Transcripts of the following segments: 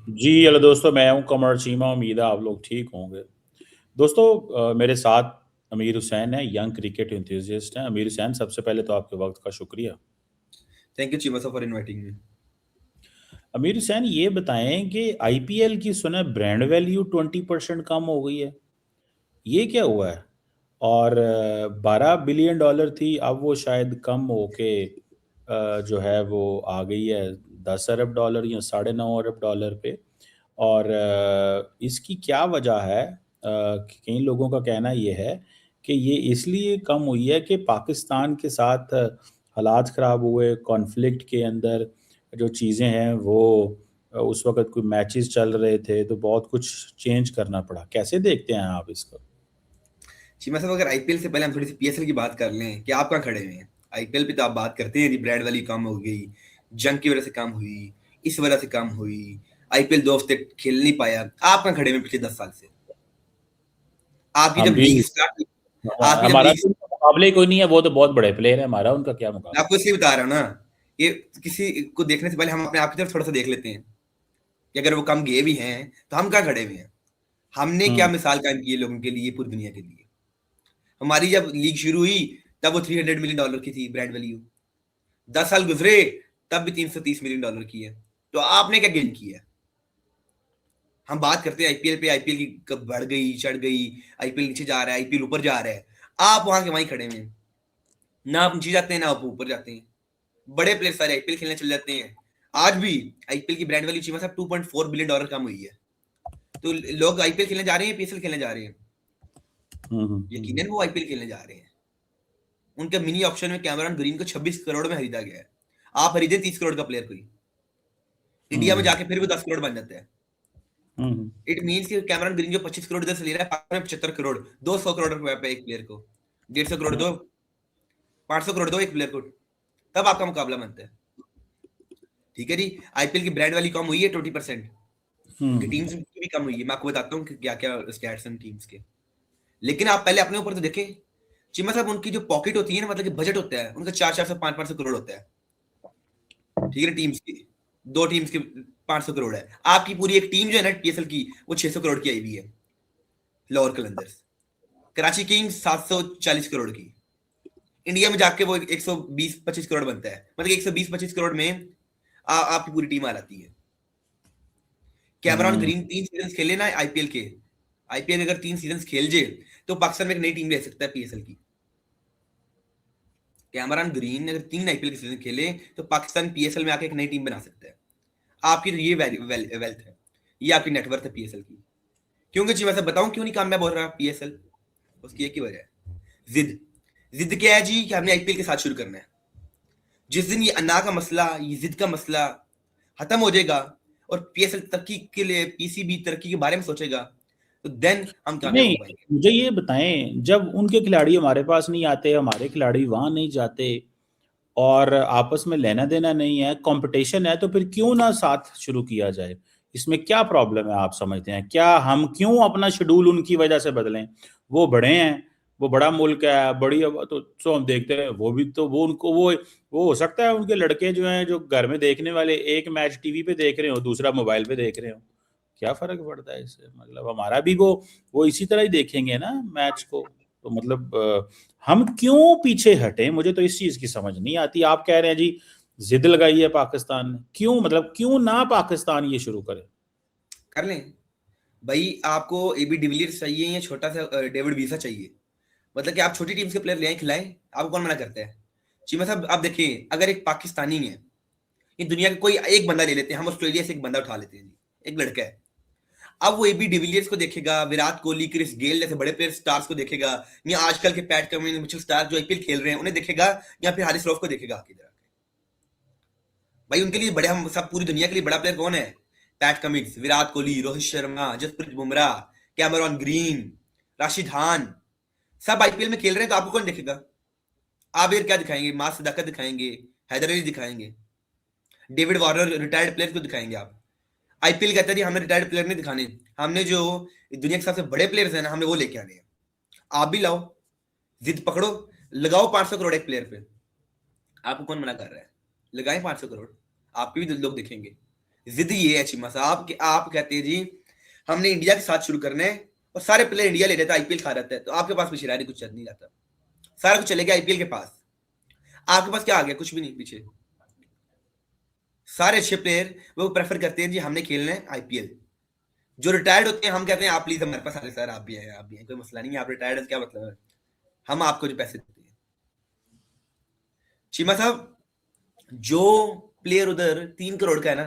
जी hello दोस्तों, मैं हूं कमर चीमा। उम्मीद है आप लोग ठीक होंगे। दोस्तों, मेरे साथ अमीर हुसैन है, यंग क्रिकेट इंथुजिस्ट हैं। अमीर हुसैन, सबसे पहले तो आपके वक्त का शुक्रिया। Thank you Cheema sir for inviting me. अमीर हुसैन, ये बताएं कि आईपीएल की सुना ब्रांड वैल्यू 20% कम हो गई है। ये क्या हुआ है? और 12 बिलियन डॉलर थी, अब वो शायद कम होके जो है वो आ गई है 10 अरब डॉलर या 9.5 अरब डॉलर पे। और इसकी क्या वजह है? कई लोगों का कहना ये है कि ये इसलिए कम हुई है कि पाकिस्तान के साथ हालात ख़राब हुए, कॉन्फ्लिक्ट के अंदर जो चीज़ें हैं वो उस वक़्त कोई मैचेस चल रहे थे तो बहुत कुछ चेंज करना पड़ा। कैसे देखते हैं आप इसको? चीमा साहब, अगर आईपीएल से पहले हम थोड़ी सी पीएसएल की बात कर लें कि आप कहाँ खड़े हुए हैं। आईपीएल पे तो आप बात करते हैं, ब्रांड वैल्यू कम हो गई, जंग की वजह से कम हुई, इस वजह से कम हुई, आईपीएल 2 हफ्ते खेल नहीं पाया। आप कहाँ खड़े हुए हैं पिछले 10 साल से? आपकी हम जब भी लीग स्टार्ट आपकी जब हमारा लीग तो उनका मुकाबले ही कोई नहीं है, वो तो बहुत बड़े प्लेयर है। हमारा उनका क्या मैं मुकाबला? आपको इसलिए बता रहा हूँ ना, ये किसी को देखने से पहले हम अपने आप की तरफ थोड़ा सा देख लेते हैं कि अगर वो कम गए भी हैं तो हम कहाँ खड़े हुए हैं। हमने क्या हम्म। मिसाल कायम की है लोगों के लिए, पूरी दुनिया के लिए। हमारी जब लीग शुरू हुई तब वो $300 मिलियन की थी ब्रांड वैल्यू। 10 साल गुजरे तब भी $330 मिलियन की है। तो आपने क्या गेन किया है? हम बात करते हैं आईपीएल पे, आईपीएल की कब बढ़ गई चढ़ गई, आईपीएल नीचे जा रहा है, आईपीएल ऊपर जा रहा है। आप वहां के वहीं खड़े हुए हैं, ना आप नीचे जाते हैं ना आप ऊपर जाते हैं। बड़े प्लेयर सारे आईपीएल खेलने चले जाते हैं। आज भी आईपीएल की ब्रांड वैल्यू चीमा साहब $2.4 बिलियन कम हुई है। तो लोग आईपीएल खेलने जा रहे हैं, पीएसएल खेलने जा रहे हैं। यकीनन वो आईपीएल खेलने जा रहे हैं। उनके मिनी ऑक्शन में कैमरन ग्रीन को 26 करोड़ में खरीदा गया है। आप खरीदे 30 करोड़ का प्लेयर कोई, इंडिया में हम्म। जाके फिर भी 10 करोड़ बन जाता है। हम्म। इट मीन्स कि कैमरन ग्रीन जो 25 करोड़ इधर से ले रहा है, पाकिस्तान में 75 करोड़, 200 करोड़ रुपए पे एक प्लेयर को, 150 करोड़ दो, 500 करोड़ दो एक प्लेयर को, तब आपका मुकाबला बनता है। ठीक है जी, आईपीएल की ब्रांड वैल्यू कम हुई है 20%। उनकी हम्म। टीम्स की भी कम हुई है, मैं आपको बताता हूँ कि क्या क्या स्टैट्स हैं टीम्स के। लेकिन आप पहले अपने ऊपर तो देखें चिमा साहब, उनकी जो पॉकेट होती है ना, मतलब कि बजट होता है उनका 400 500 करोड़ होता है। ठीक है ना, टीम्स की, दो टीम्स के 500 करोड़ है। आपकी पूरी एक टीम जो है ना पीएसएल की, वो 600 करोड़ की आई हुई है। लाहौर कलंदर्स, कराची किंग्स 740 करोड़ की। इंडिया में जाके वो 120 25 करोड़ बनता है, मतलब 120 25 करोड़ में आपकी पूरी टीम आ जाती है। कैमरॉन हम्म। ग्रीन 3 सीजन खेले ना आईपीएल के, आईपीएल अगर 3 सीजन खेल जे तो पाकिस्तान में एक नई टीम ले सकता है पीएसएल की। कैमरॉन ग्रीन अगर 3 आईपीएल के सीजन खेले तो पाकिस्तान पीएसएल में आके एक नई टीम बना सकता है। आपकी तो ये वेल्थ है, ये आपकी नेटवर्थ है पीएसएल की। क्योंकि जी वैसे बताऊं क्यों नहीं कामयाब हो रहा पीएसएल? उसकी एक ही वजह है, जिद। जिद क्या है जी, कि हमने आईपीएल के साथ शुरू करना है। जिस दिन ये अन्ना का मसला, ये जिद का मसला खत्म हो जाएगा और पीएसएल तरक्की के लिए, पीसीबी तरक्की के बारे में सोचेगा, तो देन हम कामयाब हो नहीं, पाएंगे। मुझे ये बताएं, जब उनके खिलाड़ी हमारे पास नहीं आते, हमारे खिलाड़ी वहां नहीं जाते और आपस में लेना देना नहीं है, कंपटीशन है, तो फिर क्यों ना साथ शुरू किया जाए? इसमें क्या प्रॉब्लम है आप समझते हैं? क्या हम क्यों अपना शेड्यूल उनकी वजह से बदलें? वो बड़े हैं, वो बड़ा मुल्क है, बड़ी तो हम देखते हैं। वो भी तो वो उनको वो हो सकता है उनके लड़के जो हैं, जो घर में देखने वाले एक मैच टीवी पे देख रहे हो, दूसरा मोबाइल पे देख रहे हो। क्या फर्क पड़ता है इससे? मतलब हमारा भी वो इसी तरह ही देखेंगे ना मैच को। तो मतलब हम क्यों पीछे हटे? मुझे तो इस चीज की समझ नहीं आती। आप कह रहे हैं जी जिद लगाई है पाकिस्तान ने, क्यों? मतलब क्यों ना पाकिस्तान ये शुरू करे? कर लें भाई। आपको एबी डिविलियर्स चाहिए या छोटा सा डेविड वीसा चाहिए? मतलब कि आप छोटी टीम्स के प्लेयर ले आए खिलाएं, आपको कौन मना करता है? चीमा साहब आप देखिए, अगर एक पाकिस्तानी है, ये दुनिया का कोई एक बंदा ले लेते हैं, हम ऑस्ट्रेलिया से एक बंदा उठा लेते हैं जी, एक लड़का है। अब वो एबी डिविलियर्स को देखेगा, विराट कोहली, क्रिस गेल जैसे बड़े प्लेयर स्टार्स को देखेगा, या आजकल के पैट कमिंस, मिचेल स्टार्क जो आईपीएल खेल रहे हैं उन्हें देखेगा, या फिर हारिस रऊफ को देखेगा आके इधर? भाई उनके लिए बड़े, हम सब पूरी दुनिया के लिए बड़ा प्लेयर कौन है? Pat Cummins, Virat Kohli, Rohit Sharma, Jasprit Bumrah, Cameron Green, Rashid Khan, सब आईपीएल में खेल रहे हैं। तो आपको कौन देखेगा? आप यार क्या दिखाएंगे? मास सदाकत दिखाएंगे, हैदर अली दिखाएंगे, डेविड वार्नर रिटायर्ड प्लेयर को दिखाएंगे आप? आईपीएल कहता है जी हमें रिटायर्ड प्लेयर नहीं दिखाने, हमने जो दुनिया के सबसे बड़े प्लेयर्स हैं ना, हमने वो लेके आने हैं। आप भी लाओ, जिद पकड़ो, लगाओ 500 करोड़ एक प्लेयर पे। आपको कौन मना कर रहा है? लगाए 500 करोड़, आपके भी लोग देखेंगे। जिद ये है चीमा साहब कि आप कहते हैं जी हमने इंडिया के साथ शुरू करना है और सारे प्लेयर इंडिया ले लेते हैं, आईपीएल खा रहता है, तो आपके पास पीछे रह कुछ चल नहीं जाता, सारा कुछ चले गया आईपीएल के पास, आपके पास क्या आ गया? कुछ भी नहीं पीछे। सारे अच्छे प्लेयर वो प्रेफर करते हैं जी हमने खेलना है आईपीएल। जो रिटायर्ड होते हैं हम कहते हैं आप प्लीज हमारे पास आ जाए सर, आप भी हैं, आप भी हैं, कोई मसला नहीं है, आप रिटायर्ड है क्या मतलब है, हम आपको जो पैसे देते हैं। चीमा साहब जो प्लेयर उधर 3 करोड़ का है ना,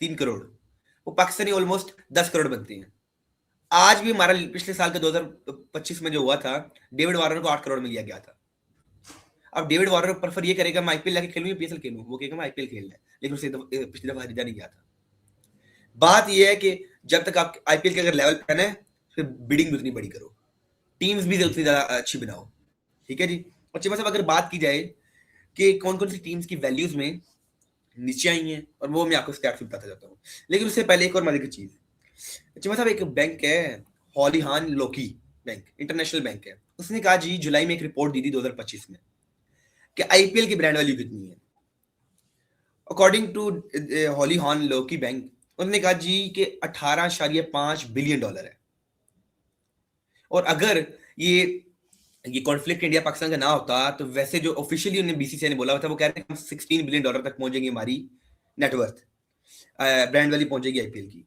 3 करोड़, वो पाकिस्तानी ऑलमोस्ट 10 करोड़ बनते हैं। आज भी हमारा पिछले साल का 2025 में जो हुआ था, डेविड वार्नर को 8 करोड़ में लिया गया था। अब डेविड वार्नर प्रेफर ये करेगा मैं आईपीएल लाके खेलूं या पीएसएल खेलूं, वो कहेगा मैं आईपीएल खेलना है, लेकिन उसे पिछली दफा खरीदा नहीं गया था। बात ये है कि जब तक आप आईपीएल के अगर लेवल पे है फिर बिडिंग भी उतनी बड़ी करो, टीम्स भी उतनी ज्यादा अच्छी बनाओ, ठीक है जी। और चिमा साहब अगर बात की जाए कि कौन कौन सी टीम्स की वैल्यूज में नीचे आई हैं, और वो मैं आपको स्टैट्स बताता जाता हूँ, लेकिन उससे पहले एक और मजे की चीज है। चिमा साहब एक बैंक है हॉलीहान लोकी बैंक, इंटरनेशनल बैंक है, उसने कहा जी जुलाई में एक रिपोर्ट दी थी 2025 में कि आईपीएल की ब्रांड वैल्यू कितनी है। अकॉर्डिंग टू हॉलीहान लोकी बैंक, उन्होंने कहा जी कि 18.5 बिलियन डॉलर है। और अगर ये कॉन्फ्लिक्ट इंडिया पाकिस्तान का ना होता तो वैसे जो ऑफिशियली उन्हें बीसीसीआई ने बोला था, वो कह रहे हैं हम 16 बिलियन डॉलर तक पहुंचेंगे, हमारी नेटवर्थ ब्रांड वैल्यू पहुंचेगी आईपीएल की।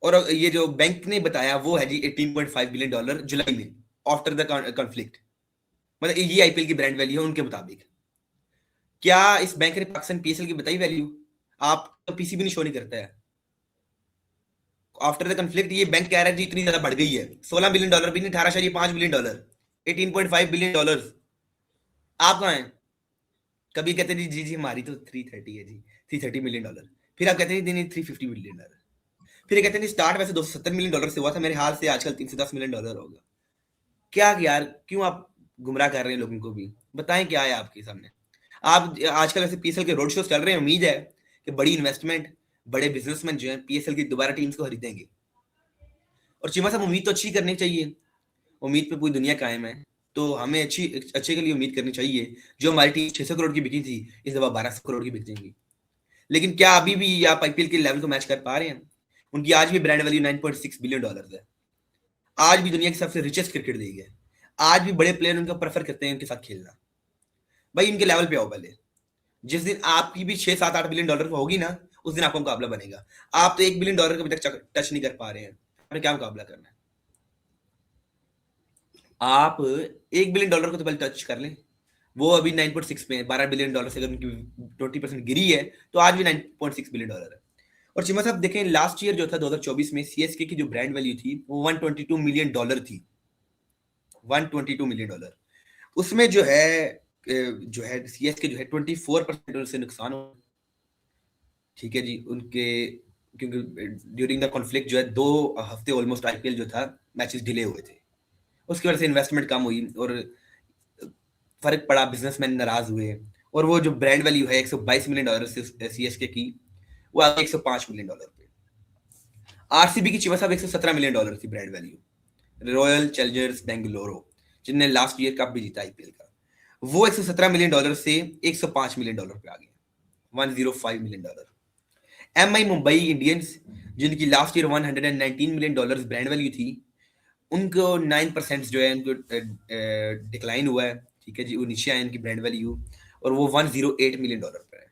और ये जो बैंक ने बताया वो है जी 18.5 बिलियन डॉलर जुलाई में आफ्टर द कॉन्फ्लिक्ट, मतलब ये आईपीएल की ब्रांड वैल्यू है उनके मुताबिक। क्या इस बैंक ने पाकिस्तान पीएसएल की बताई वैल्यू? आप तो पीसीबी नहीं शो नहीं करता है। आफ्टर द कॉन्फ्लिक्ट ये बैंक कह रहा है जी इतनी ज्यादा बढ़ गई है, 16 बिलियन डॉलर भी नहीं, 18.5 बिलियन डॉलर, 18.5 बिलियन डॉलर। आप कहाँ हैं? कभी कहते हैं जी जी हमारी तो 330 है जी, 330 मिलियन डॉलर, फिर आप कहते हैं नहीं 350 मिलियन डॉलर, फिर कहते हैं स्टार्ट वैसे 270 मिलियन डॉलर से हुआ था, मेरे हाल से आजकल 310 मिलियन डॉलर होगा। क्या यार, क्यों आप गुमराह कर रहे हैं लोगों को? भी बताएं क्या है आपके सामने। आप आजकल ऐसे पीएसएल के रोड शोज चल रहे हैं, उम्मीद है कि बड़ी इन्वेस्टमेंट, बड़े बिजनेसमैन जो है पीएसएल की दोबारा टीम्स को खरीदेंगे। और चीमा साहब उम्मीद तो अच्छी करनी चाहिए, उम्मीद पे पूरी दुनिया कायम है, तो हमें अच्छे के लिए उम्मीद करनी चाहिए। जो हमारी टीम 600 करोड़ की बिकी थी, इस दफा 1200 करोड़ की बिक जाएंगी। लेकिन क्या अभी भी आप आईपीएल के लेवल को मैच कर पा रहे हैं? उनकी आज भी ब्रांड वैल्यू 9.6 बिलियन डॉलर है, आज भी दुनिया की सबसे रिचेस्ट क्रिकेट लीग है, आज भी बड़े प्लेयर उनका प्रेफर करते हैं उनके साथ खेलना। भाई इनके लेवल पे आओ पहले, जिस दिन आपकी भी 6-7-8 बिलियन डॉलर होगी ना, उस दिन आपका मुकाबला बनेगा। आप तो 1 बिलियन डॉलर का अभी तक टच नहीं कर पा रहे हैं, आपने क्या मुकाबला करना है? आप 1 बिलियन डॉलर को तो पहले टच कर लें, वो अभी 9.6 में 12 बिलियन डॉलर से अगर उनकी 20% गिरी है तो आज भी 9.6 बिलियन डॉलर है। और चिमा साहब देखें लास्ट ईयर जो था 2024 में सीएसके की जो ब्रांड वैल्यू थी वो 122 मिलियन डॉलर थी, 122 मिलियन डॉलर। उसमें जो है सीएसके जो है 24% से नुकसान हो, ठीक है जी उनके, क्योंकि ड्यूरिंग द कॉन्फ्लिक्ट जो है 2 हफ्ते ऑलमोस्ट आईपीएल जो था मैचेस डिले हुए थे, उसकी वजह से इन्वेस्टमेंट कम हुई और फर्क पड़ा, बिजनेसमैन नाराज हुए, और वो जो ब्रांड वैल्यू है 122 मिलियन डॉलर से सीएसके की, वो आ गई 105 मिलियन डॉलर पे। आरसीबी की चिमा साहब 117 मिलियन डॉलर थी brand value. Royal Challengers Bengaluru जिनने लास्ट ईयर कप भी जीता आईपीएल का, वो 117 मिलियन डॉलर से 105 मिलियन डॉलर पे आ गए, 105 million dollar. MI Mumbai Indians जिनकी last year 119 million dollar brand value थी, उनको 9% जो है उनको डिक्लाइन हुआ है, ठीक है जी, वो नीचे आए उनकी ब्रांड वैल्यू, और वो 108 मिलियन डॉलर पर है।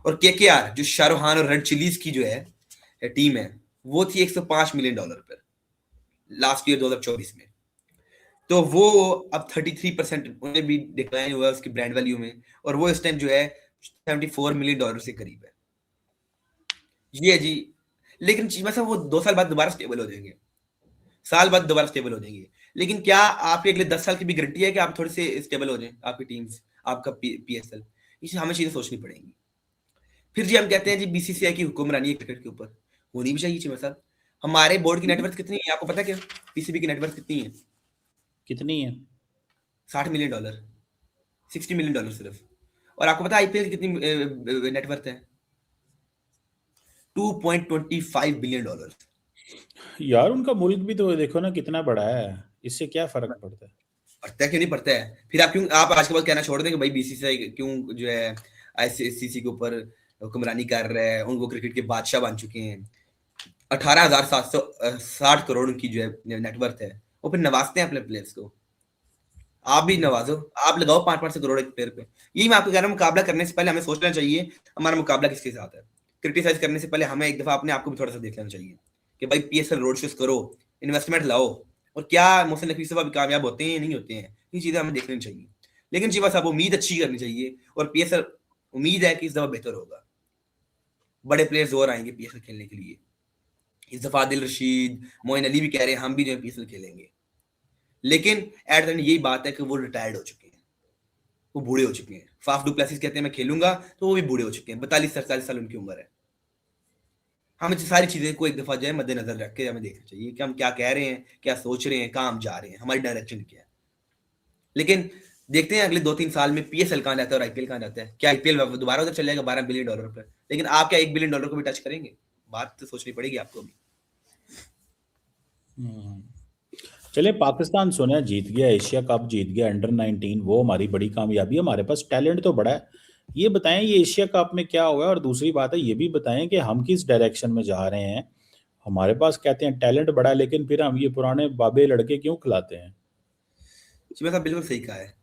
और केकेआर जो शाहरुख खान और रेड चिलीज की जो है टीम है, वो थी 105 मिलियन डॉलर पर लास्ट ईयर 2024 में, तो वो अब 33% उन्हें भी डिक्लाइन हुआ है उसकी ब्रांड वैल्यू में, और वो इस टाइम जो है 74 मिलियन डॉलर से करीब है। ये जी, लेकिन चीमा साहब वो 2 साल बाद दोबारा स्टेबल हो जाएंगे, साल बाद दोबारा स्टेबल हो जाएंगे, लेकिन क्या आपके अगले 10 साल की भी गारंटी है कि आप थोड़े से स्टेबल हो जाएं आपकी टीम्स, आपका पीएसएल? इसे हमें चीजें सोचनी पड़ेंगी। फिर जी हम कहते हैं जी बीसीसीआई की हुक्मरानी है क्रिकेट के ऊपर, होनी भी चाहिए चीमा साहब। हमारे बोर्ड की नेटवर्थ कितनी है आपको पता क्या? पीसीबी की नेटवर्थ कितनी है? कितनी है? 60 मिलियन डॉलर, 60 मिलियन डॉलर सिर्फ। और आपको पता है आईपीएल की कितनी नेटवर्थ है? 2.25 बिलियन डॉलर। यार उनका मुल्क भी तो देखो ना कितना बड़ा है, इससे क्या फर्क पड़ता है? पड़ता है क्यों नहीं पड़ता है? फिर आप क्यों, आप आज के बाद कहना छोड़ दें कि भाई बीसीसीआई क्यों जो है आईसीसी के ऊपर हुक्मरानी कर रहा है, उनको क्रिकेट के बादशाह बन चुके हैं, 18,760 करोड़ उनकी जो है नेटवर्थ है, वो फिर नवाजते हैं अपने प्लेयर्स को। आप भी नवाजो, आप लगाओ 5-5 करोड़ एक प्लेयर पे। यही मैं आपको कह रहा हूँ, मुकाबला करने से पहले हमें सोचना चाहिए हमारा मुकाबला किसके साथ है। क्रिटिसाइज करने से पहले हमें एक दफा अपने आप को भी थोड़ा सा देख लेना चाहिए कि भाई पीएसएल रोड शोज करो, इन्वेस्टमेंट लाओ, और क्या मोहसिन नकवी साहब कामयाब होते हैं या नहीं होते हैं, ये चीजें हमें देख लेनी चाहिए। लेकिन जी बस अब उम्मीद अच्छी करनी चाहिए, और पीएसएल उम्मीद है कि इस दफा बेहतर होगा, बड़े प्लेयर्स और आएंगे पीएसएल खेलने के लिए। इस दफा आदिल रशीद, मोइन अली भी कह रहे हैं हम भी जो है पीएसएल खेलेंगे। लेकिन एट द एंड यही बात है कि वो रिटायर्ड हो चुके हैं, वो बूढ़े हो चुके हैं। फाफ डू प्लेसिस कहते हैं मैं खेलूंगा, तो वो भी बूढ़े हो चुके हैं, 42-47 साल उनकी उम्र है। हमें सारी चीजें को एक दफा जो है मद्देनजर रख के हमें देखना चाहिए कि हम क्या कह रहे हैं, क्या सोच रहे हैं, कहाँ हम जा रहे हैं, हमारी डायरेक्शन क्या है। लेकिन देखते हैं अगले 2-3 साल में पीएसएल कहाँ जाता है और आईपीएल कहाँ जाता है। क्या आईपीएल दोबारा उधर चल जाएगा $12 बिलियन पर? लेकिन आप क्या $1 बिलियन को भी टच करेंगे? बात तो सोचनी पड़ेगी आपको भी। चले, पाकिस्तान सुना जीत गया, एशिया कप जीत गया अंडर-19, वो हमारी बड़ी कामयाबी है, हमारे पास टैलेंट तो बड़ा है। ये बताएं ये एशिया कप में क्या हुआ है, और दूसरी बात है ये भी बताएं कि हम किस डायरेक्शन में जा रहे हैं। हमारे पास कहते हैं टैलेंट बड़ा है, लेकिन फिर हम ये पुराने बाबे लड़के क्यों खिलाते हैं? जी साहब बिल्कुल सही कहा है।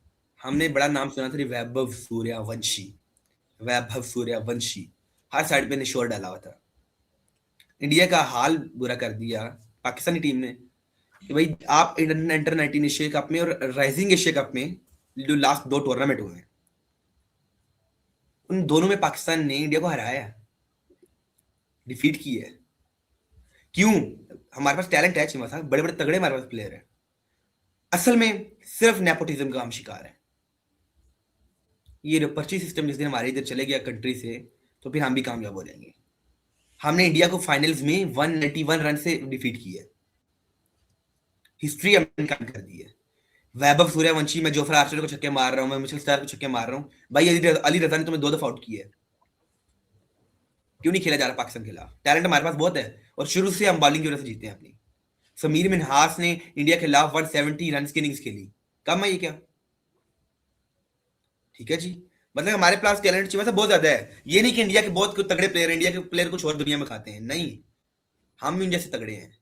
हमने बड़ा नाम सुना था वैभव सूर्यवंशी, वैभव सूर्यवंशी, हर साइड पे निशोर डाला हुआ था। इंडिया का हाल बुरा कर दिया पाकिस्तानी टीम ने कि भाई आप अंडर-19 एशिया कप में और राइजिंग एशिया कप में जो लास्ट 2 टूर्नामेंट हुए हैं, उन दोनों में पाकिस्तान ने इंडिया को हराया, डिफीट की है। क्यों? हमारे पास टैलेंट है चीमा साहब, बड़े बड़े तगड़े हमारे पास प्लेयर हैं। असल में सिर्फ नेपोटिज्म का हम शिकार है। ये पर्ची सिस्टम जिस दिन हमारे इधर चले गया कंट्री से, तो फिर हम भी कामयाब हो जाएंगे। हमने इंडिया को फाइनल्स में 191 रन से डिफीट किया है, हिस्ट्री हमने काम कर दी है। वैभव सूर्यवंशी, मैं जोफ्रा आर्चर को छक्के मार रहा हूँ, मैं मिचेल स्टार्क को छक्के मार रहा हूँ। भाई अली रजा ने तुम्हें 2 दफा आउट किया है, क्यों नहीं खेला जा रहा पाकिस्तान के खिलाफ? टैलेंट हमारे पास बहुत है, और शुरू से हम बॉलिंग की वजह से जीते हैं अपनी। समीर मिन्हास ने इंडिया के खिलाफ 170 रन की इनिंग्स खेली, कम है ये क्या? ठीक है जी, मतलब हमारे पास टैलेंट चाहिए बहुत ज्यादा है। ये नहीं कि इंडिया के बहुत तगड़े प्लेयर, इंडिया के प्लेयर कुछ और दुनिया में खाते हैं, नहीं, हम भी इंडिया से तगड़े हैं।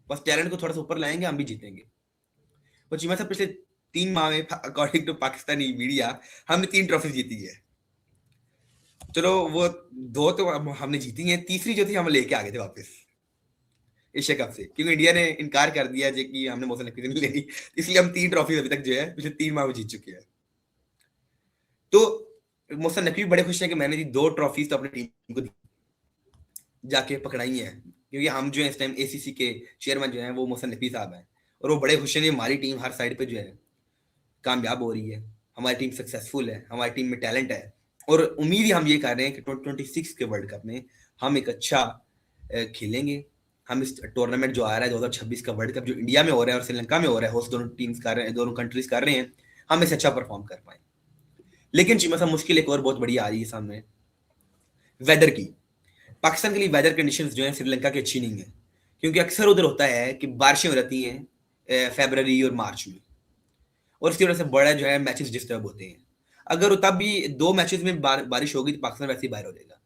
बस टैलेंट को थोड़ा सा ऊपर लाएंगे, हम भी जीतेंगे। और चीमा साहब पिछले 3 माह में अकॉर्डिंग टू पाकिस्तानी मीडिया हमने 3 ट्रॉफी जीती है। चलो वो 2 तो हमने जीती हैं, तीसरी जो थी हम लेके आ गए थे वापस एशिया कप से, क्योंकि इंडिया ने इनकार कर दिया जो कि हमने मोहसिन नकवी नहीं लेनी, इसलिए हम 3 ट्रॉफी अभी तक जो है पिछले 3 माह में जीत चुके हैं। तो मोहसिन नकवी बड़े खुश हैं कि मैंने 2 ट्रॉफीज तो अपनी टीम को जाके पकड़ाई हैं, क्योंकि हम जो है इस टाइम एसीसी के चेयरमैन जो है वो मोहसिन नकवी साहब हैं, और वो बड़े खुश हैं हमारी टीम हर साइड पे जो है कामयाब हो रही है, हमारी टीम सक्सेसफुल है, हमारी टीम में टैलेंट है। और उम्मीद ही हम ये कर रहे हैं कि 2026 के वर्ल्ड कप में हम एक अच्छा खेलेंगे। हम इस टूर्नामेंट जो आ रहा है 2026 का वर्ल्ड कप जो इंडिया में हो रहा है और श्रीलंका में हो रहा है, होस्ट दोनों टीम्स कर रहे हैं, दोनों कंट्रीज कर रहे हैं, हम इसे अच्छा परफॉर्म कर पाए। लेकिन चीमा साहब मुश्किल एक और बहुत बड़ी आ रही है सामने, वेदर की। पाकिस्तान के लिए वेदर कंडीशंस जो है श्रीलंका की अच्छी नहीं है, क्योंकि अक्सर उधर होता है कि बारिशें हो जाती हैं फरवरी और मार्च में, और इसकी वजह से बड़ा जो है मैचेस डिस्टर्ब होते हैं। अगर तब भी 2 मैचेस में बारिश होगी तो पाकिस्तान वैसे ही बाहर हो जाएगा।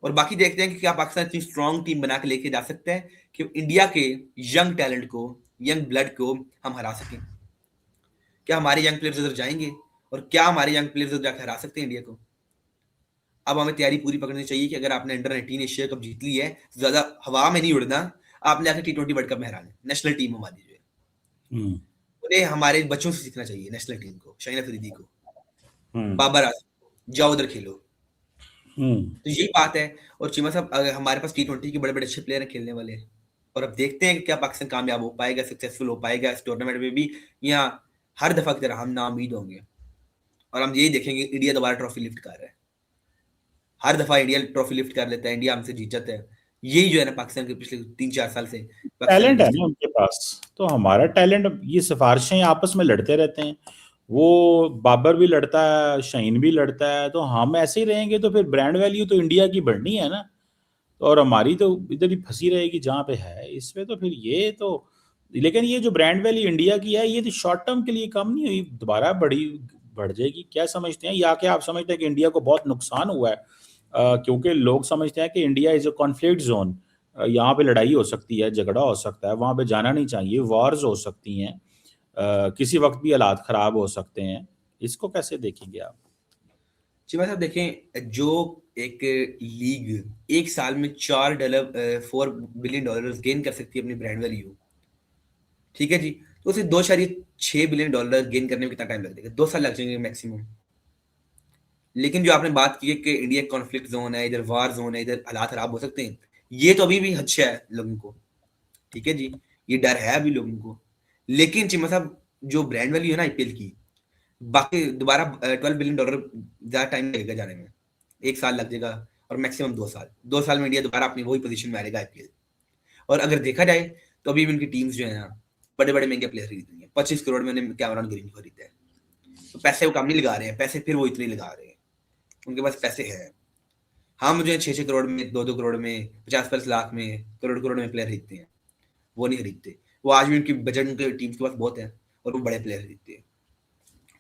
और बाकी देखते हैं कि क्या पाकिस्तान इतनी स्ट्रॉन्ग टीम बना के लेके जा सकता है कि इंडिया के यंग टैलेंट को, यंग ब्लड को हम हरा सकें। क्या हमारे यंग प्लेयर्स उधर जाएंगे, और क्या हमारे यंग प्लेयर्स उधर जाकर हरा सकते हैं इंडिया को? अब हमें तैयारी पूरी पकड़नी चाहिए कि अगर आपने अंडर-19 एशिया कप जीत ली है, ज्यादा हवा में नहीं उड़ना, आपने आके T20 वर्ल्ड कप में हराना। नेशनल टीम हमारी जो है, उन्हें हमारे बच्चों से सीखना चाहिए, नेशनल टीम को, शाहीन अफरीदी को, बाबर आजम को, जाओ उधर खेलो। तो यही बात है। और चीमा साहब अगर हमारे पास T20 के बड़े बड़े अच्छे प्लेयर हैं खेलने वाले, और अब देखते हैं कि क्या पाकिस्तान कामयाब हो पाएगा, सक्सेसफुल हो पाएगा इस टूर्नामेंट में भी, या हर दफा की तरह हम नाउम्मीद होंगे और हम यही देखेंगे इंडिया दोबारा ट्रॉफी लिफ्ट कर रहा है। हर दफा इंडिया ट्रॉफी लिफ्ट कर लेता है, इंडिया हमसे जीत जाता है। यही जो है ना पाकिस्तान के पिछले 3-4 साल से टैलेंट है ना उनके पास, तो हमारा टैलेंट, ये सिफारिशें आपस में लड़ते रहते हैं, वो बाबर भी लड़ता है, शाहीन भी लड़ता है, तो हम ऐसे ही रहेंगे तो फिर ब्रांड वैल्यू तो इंडिया की बढ़नी है ना, और हमारी तो इधर ही फंसी रहेगी जहाँ पे है इसमें, तो फिर ये तो। लेकिन ये जो ब्रांड वैल्यू इंडिया की है, ये तो शॉर्ट टर्म के लिए कम नहीं हुई, दोबारा बढ़ जाएगी। क्या समझते हैं, या क्या आप समझते हैं कि इंडिया को बहुत नुकसान हुआ है क्योंकि लोग समझते हैं कि India is a conflict zone, यहाँ पे लड़ाई हो सकती है, झगड़ा हो सकता है, वहाँ पे जाना नहीं चाहिए, वॉर्स हो सकती हैं, किसी वक्त भी हालात ख़राब हो सकते हैं। इसको कैसे देखेंगे आप? जी भाई साहब देखें, जो एक लीग एक साल में $4 बिलियन गेन कर सकती है अपनी ब्रांड वैल्यू, ठीक है जी, तो उसे $2.6 बिलियन गेन करने में कितना टाइम लग जाएगा? 2 साल लग जाएंगे मैक्सिमम। लेकिन जो आपने बात की है कि इंडिया कॉन्फ्लिक्ट जोन है, इधर वार जोन है, इधर हालात खराब हो सकते हैं, ये तो अभी भी खदशा है लोगों को, ठीक है जी, ये डर है अभी लोगों को। लेकिन चिमा साहब, जो ब्रांड वैल्यू है ना आईपीएल की, बाकी दोबारा $12 बिलियन ज्यादा टाइम लगेगा जाने में, 1 साल लग जाएगा, और मैक्सिमम 2 साल। 2 साल में इंडिया दोबारा अपनी वही पोजीशन में आएगा आईपीएल। और अगर देखा जाए तो अभी भी उनकी टीम्स जो है ना, बड़े बड़े महंगे प्लेयर खरीद रही है। 25 करोड़ में उन्होंने कैमरॉन ग्रीन खरीदा है, तो पैसे वो कम नहीं लगा रहे हैं, पैसे फिर वो इतने लगा रहे हैं, उनके पास पैसे है। हाँ, मुझे 6-6 करोड़ में, 2-2 करोड़ में, 50-50 लाख में, करोड़ करोड़ में प्लेयर खरीदते हैं, वो नहीं खरीदते। वो आज भी उनकी बजट उनके टीम्स के पास बहुत है, और वो बड़े प्लेयर खरीदते हैं।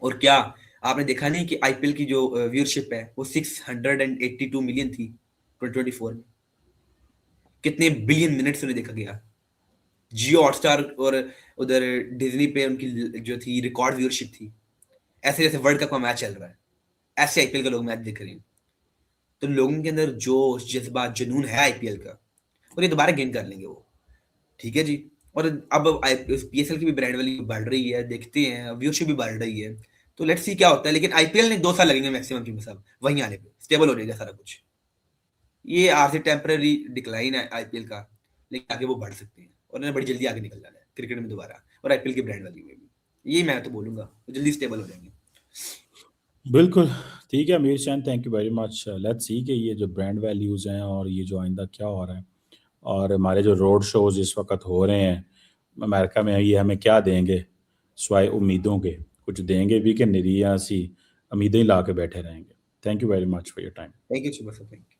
और क्या आपने देखा नहीं कि आईपीएल की जो व्यूअरशिप है वो 682 मिलियन थी 2024 में? कितने बिलियन मिनट्स उन्हें देखा गया। जियो हॉटस्टार और उधर डिज्नी पे उनकी जो थी रिकॉर्ड व्यूअरशिप थी। ऐसे जैसे वर्ल्ड कप का मैच चल रहा है, ऐसे आईपीएल का लोग मैच देख रहे हैं। तो लोगों के अंदर जोश, जज्बा, जुनून है आईपीएल का, और ये दोबारा गेन कर लेंगे वो, ठीक है जी। और अब पीएसएल की भी ब्रांड वैल्यू बढ़ रही है, देखते हैं, व्यूअरशिप भी बढ़ रही है, तो लेट्स सी क्या होता है। लेकिन आईपीएल ने 2 साल लगेंगे मैक्सिमम टीम सब वहीं आने पे, स्टेबल हो जाएगा सारा कुछ। ये आरसी टेम्पररी डिक्लाइन है आईपीएल का, लेकिन आगे वो बढ़ सकते हैं, और उन्हें बड़ी जल्दी आगे निकल जाना है क्रिकेट में दोबारा, और आईपीएल की ब्रांड वैल्यू में भी। ये मैं तो बोलूंगा जल्दी स्टेबल हो जाएंगे। बिल्कुल, ठीक है Amir Chain, thank you very much. Let's see कि ये जो ब्रांड वैल्यूज़ हैं और ये जो आइंदा क्या हो रहा है, और हमारे जो रोड शोज़ इस वक़्त हो रहे हैं अमेरिका में, ये हमें क्या देंगे सिवाय उम्मीदों के? कुछ देंगे भी कि निरीह सी उम्मीदें ही ला के बैठे रहेंगे? Thank you very much for your time. Thank you सुबह, थैंक यू।